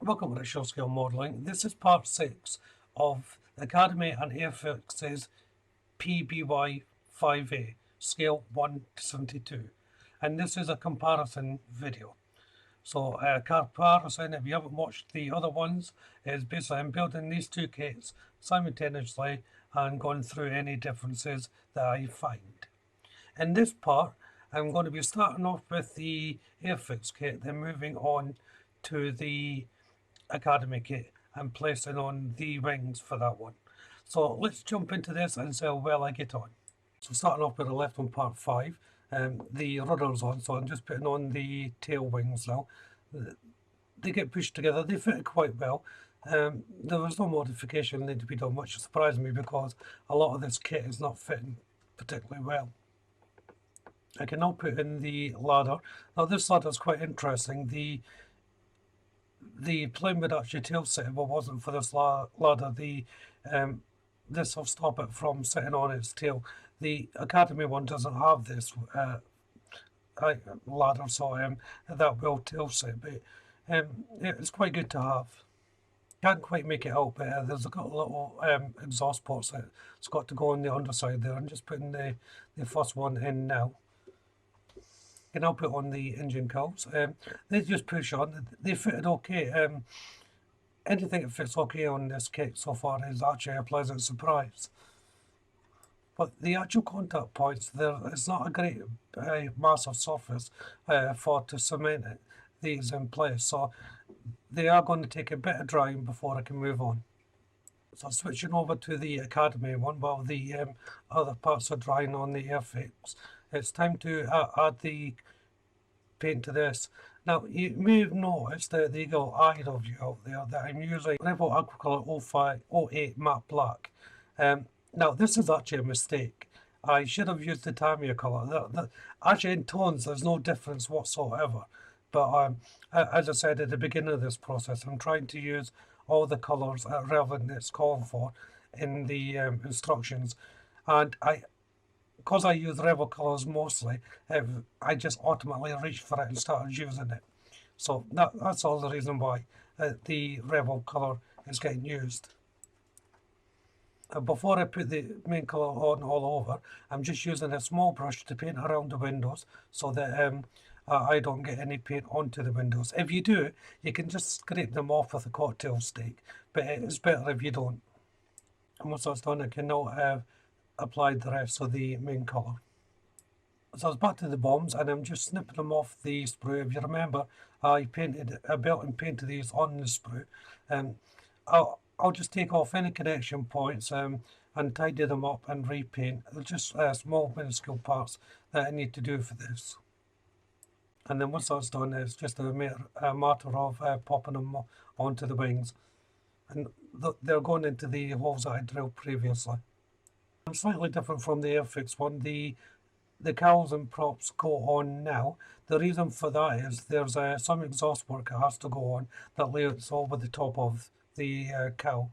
Welcome to Show Scale Modelling. This is part 6 of Academy and Airfix's PBY-5A, scale 1 to 72. And this is a comparison video. So comparison, if you haven't watched the other ones, is basically I'm building these two kits simultaneously and going through any differences that I find. In this part, I'm going to be starting off with the Airfix kit, then moving on to the Academy kit and placing on the wings for that one. So let's jump into this and see how well I get on. So starting off with the left on part 5, the rudder's on, so I'm just putting on the tail wings now. They get pushed together, they fit quite well. There was no modification need to be done, which surprised me because a lot of this kit is not fitting particularly well. I can now put in the ladder. Now this ladder is quite interesting. The plane would actually tail sit if it wasn't for this ladder. This will stop it from sitting on its tail. The Academy one doesn't have this ladder, so that will tail sit, but it's quite good to have. Can't quite make it out, but there's got a little exhaust ports that's got to go on the underside there. I'm just putting the first one in now. And I'll put on the engine cowls. They just push on. They fitted okay. Anything that fits okay on this kit so far is actually a pleasant surprise. But the actual contact points, there is not a great massive surface to cement these in place. So they are going to take a bit of drying before I can move on. So switching over to the Academy one while the other parts are drying on the Airfix. It's time to add the paint to this. Now you may have noticed that the eagle eye of you out there that I'm using Rebel Aquacolor 08 matte black. Now this is actually a mistake. I should have used the Tamiya colour. Actually in tones there's no difference whatsoever. But as I said at the beginning of this process, I'm trying to use all the colours relevant that's called for in the instructions, and because I use Rebel colours mostly, I just ultimately reached for it and started using it. So that's all the reason why the Rebel colour is getting used. Before I put the main colour on all over, I'm just using a small brush to paint around the windows so that I don't get any paint onto the windows. If you do, you can just scrape them off with a cocktail stick, but it's better if you don't. And once that's done, I can now apply the rest of the main colour. So I was back to the bombs and I'm just snipping them off the sprue. If you remember, I built and painted these on the sprue. I'll just take off any connection points and tidy them up and repaint. They're just small minuscule parts that I need to do for this. And then once that's done, it's just a matter of popping them onto the wings. And they're going into the holes that I drilled previously. Slightly different from the Airfix one. The cowls and props go on now. The reason for that is there's some exhaust work that has to go on that layers over the top of the cowl.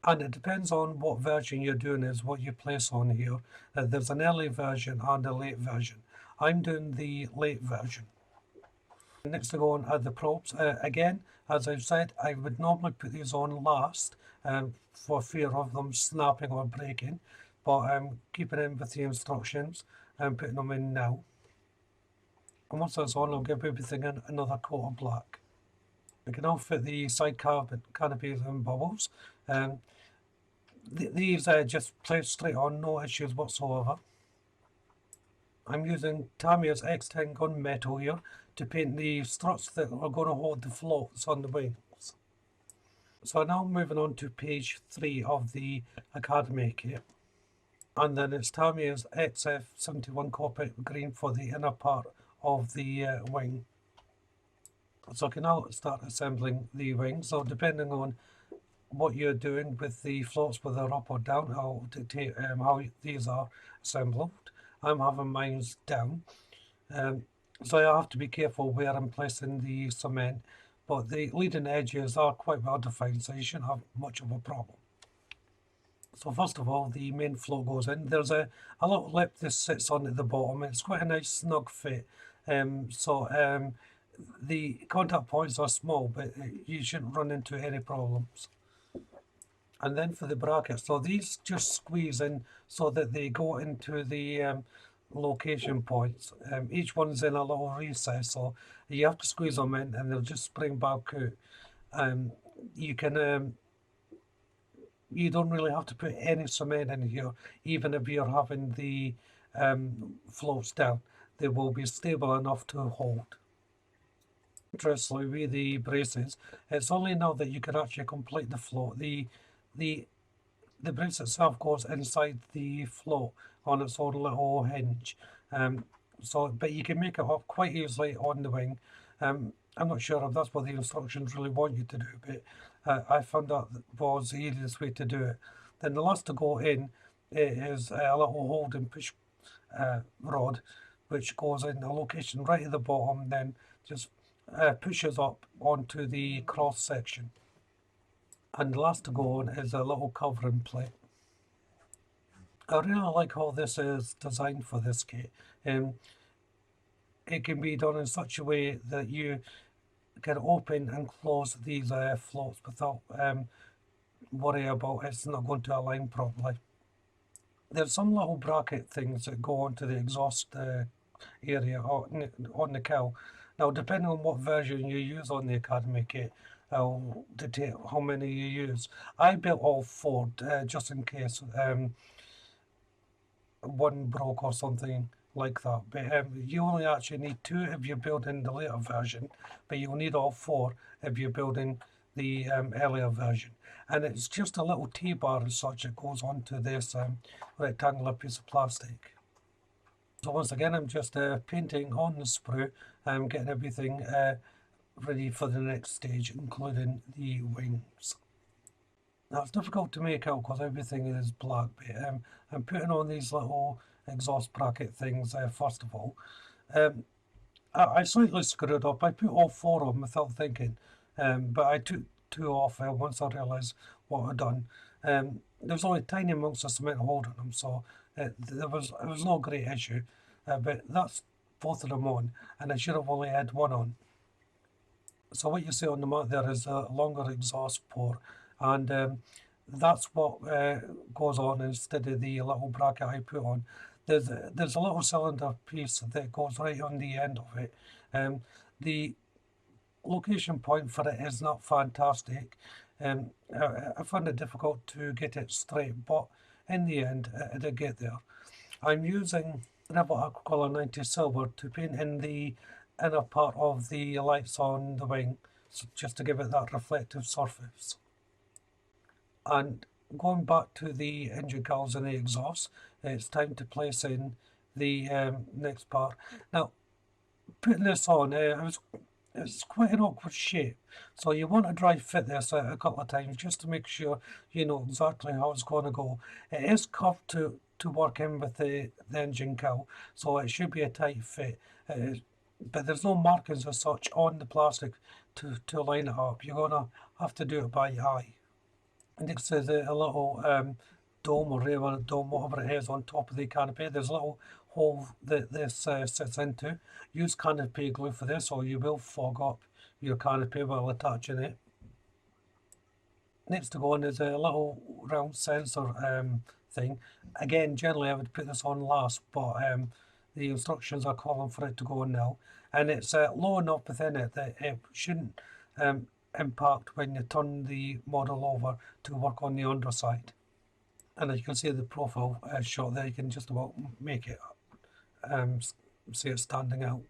And it depends on what version you're doing is what you place on here. There's an early version and a late version. I'm doing the late version. Next to go on are the probes. Again, as I've said, I would normally put these on last for fear of them snapping or breaking, but I'm keeping in with the instructions and putting them in now. And once that's on, I'll give everything another coat of black. I can now fit the side canopies and bubbles. These are just placed straight on, no issues whatsoever. I'm using Tamiya's X10 gunmetal here to paint the struts that are going to hold the floats on the wings. So now moving on to page 3 of the Academy kit. And then it's Tamiya's XF71 cockpit green for the inner part of the wing. So I can now start assembling the wings. So depending on what you're doing with the floats, whether up or down, I'll dictate how these are assembled. I'm having mine down, so I have to be careful where I'm placing the cement, but the leading edges are quite well defined, so you shouldn't have much of a problem. So first of all, the main float goes in. There's a little lip that sits on at the bottom. It's quite a nice snug fit, The contact points are small, but you shouldn't run into any problems. And then for the brackets, so these just squeeze in so that they go into the location points. Each one's in a little recess, so you have to squeeze them in and they'll just spring back out. You can you don't really have to put any cement in here, even if you're having the floats down. They will be stable enough to hold. Interestingly, with the braces, it's only now that you can actually complete the float. The brace itself goes inside the float on its own little hinge. But you can make it up quite easily on the wing. I'm not sure if that's what the instructions really want you to do, but I found that was the easiest way to do it. Then the last to go in is a little hold and push rod, which goes in a location right at the bottom, then just pushes up onto the cross section. And the last to go on is a little covering plate. I really like how this is designed for this kit. It can be done in such a way that you can open and close these floats without worry about it's not going to align properly. There's some little bracket things that go onto the exhaust area on the cowl. Now, depending on what version you use on the Academy kit, will dictate how many you use. I built all 4 just in case one broke or something like that. But you only actually need 2 if you're building the later version, but you'll need all 4 if you're building the earlier version. And it's just a little T-bar as such that goes onto this rectangular piece of plastic. So once again, I'm just painting on the sprue and getting everything ready for the next stage, including the wings. Now it's difficult to make out because everything is black, but I'm putting on these little exhaust bracket things first of all. I slightly screwed up. I put all 4 of them without thinking, but I took 2 off once I realised what I'd done. There's only tiny amounts of cement holding them, so it was no great issue. But that's both of them on, and I should have only had one on. So what you see on the mat there is a longer exhaust port, and that's what goes on instead of the little bracket I put on. There's a little cylinder piece that goes right on the end of it. The location point for it is not fantastic. I found it difficult to get it straight, but in the end I did get there. I'm using Revit Aquacolor 90 Silver to paint in the inner part of the lights on the wing, so just to give it that reflective surface. And going back to the engine cowls and the exhaust, it's time to place in the next part. Now, putting this on, it's quite an awkward shape, so you want to dry fit this a couple of times just to make sure you know exactly how it's going to go. It is curved to work in with the engine cowl, so it should be a tight fit. But there's no markings as such on the plastic to line it up. You're going to have to do it by eye. And next to a little dome or rail dome, whatever it is, on top of the canopy, there's a little hole that this sits into. Use canopy glue for this, or you will fog up your canopy while attaching it. Next to go on is a little round sensor thing. Again, generally I would put this on last, but the instructions are calling for it to go on now. And it's low enough within it that it shouldn't impact when you turn the model over to work on the underside. And as you can see the profile shot there, you can just about make it see it standing out.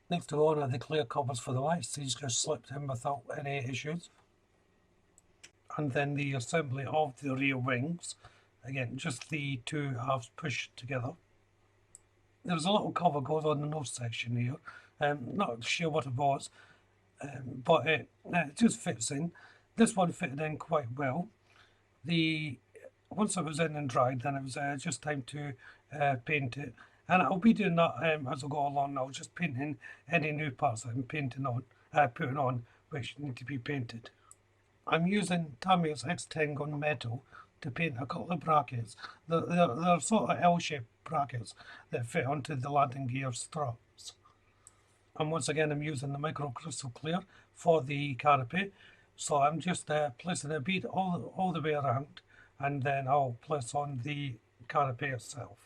Next to go on are the clear covers for the lights. These just slipped in without any issues. And then the assembly of the rear wings. Again, just the 2 halves pushed together. There's a little cover goes on the nose section here. Not sure what it was, but it just fits in. This one fitted in quite well. Once it was in and dried, then it was just time to paint it. And I'll be doing that as I go along now, just painting any new parts that I'm putting on, which need to be painted. I'm using Tamiya's X10 gun metal to paint a couple of brackets. They're sort of L-shaped brackets that fit onto the landing gear struts. And once again, I'm using the micro crystal clear for the canopy. So I'm just placing a bead all the way around, and then I'll place on the canopy itself.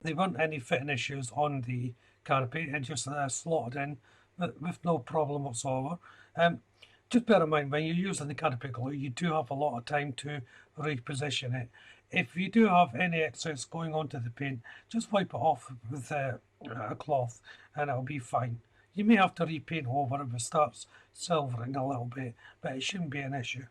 There weren't any fitting issues on the canopy. It just slotted in with no problem whatsoever. Um, just bear in mind, when you're using the canopy glue, you do have a lot of time to reposition it. If you do have any excess going onto the paint, just wipe it off with a cloth and it'll be fine. You may have to repaint over if it starts silvering a little bit, but it shouldn't be an issue.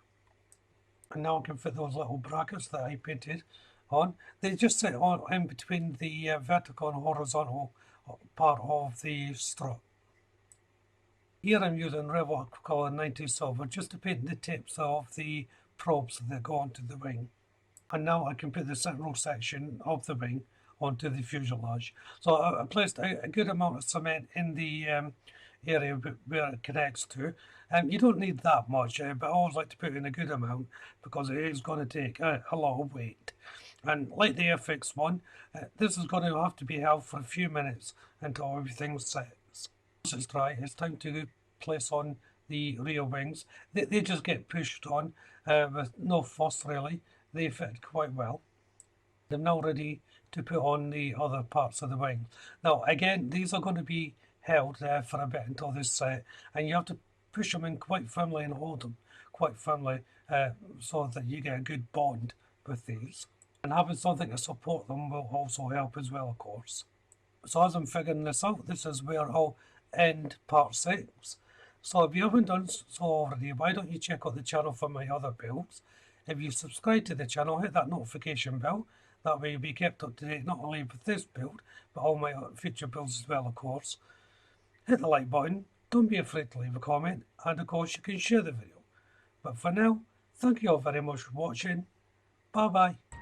And now I can fit those little brackets that I painted on. They just sit on in between the vertical and horizontal part of the strut. Here I'm using Revlon Color 90 Silver just to paint the tips of the probes that go onto the wing. And now I can put the central section of the wing onto the fuselage. So I placed a good amount of cement in the area where it connects to. You don't need that much, but I always like to put in a good amount because it is going to take a lot of weight. And like the Airfix one, this is going to have to be held for a few minutes until everything sets. Once it's dry, it's time to place on the rear wings. They just get pushed on with no fuss really. They fit quite well. I'm now ready to put on the other parts of the wing. Now again, these are going to be held for a bit until this set, and you have to push them in quite firmly and hold them quite firmly so that you get a good bond with these. And having something to support them will also help as well, of course. So as I'm figuring this out, this is where I'll end part 6. So if you haven't done so already, why don't you check out the channel for my other builds? If you subscribe to the channel, hit that notification bell. That way you'll be kept up to date not only with this build, but all my future builds as well, of course. Hit the like button, don't be afraid to leave a comment, and of course you can share the video. But for now, thank you all very much for watching. Bye bye.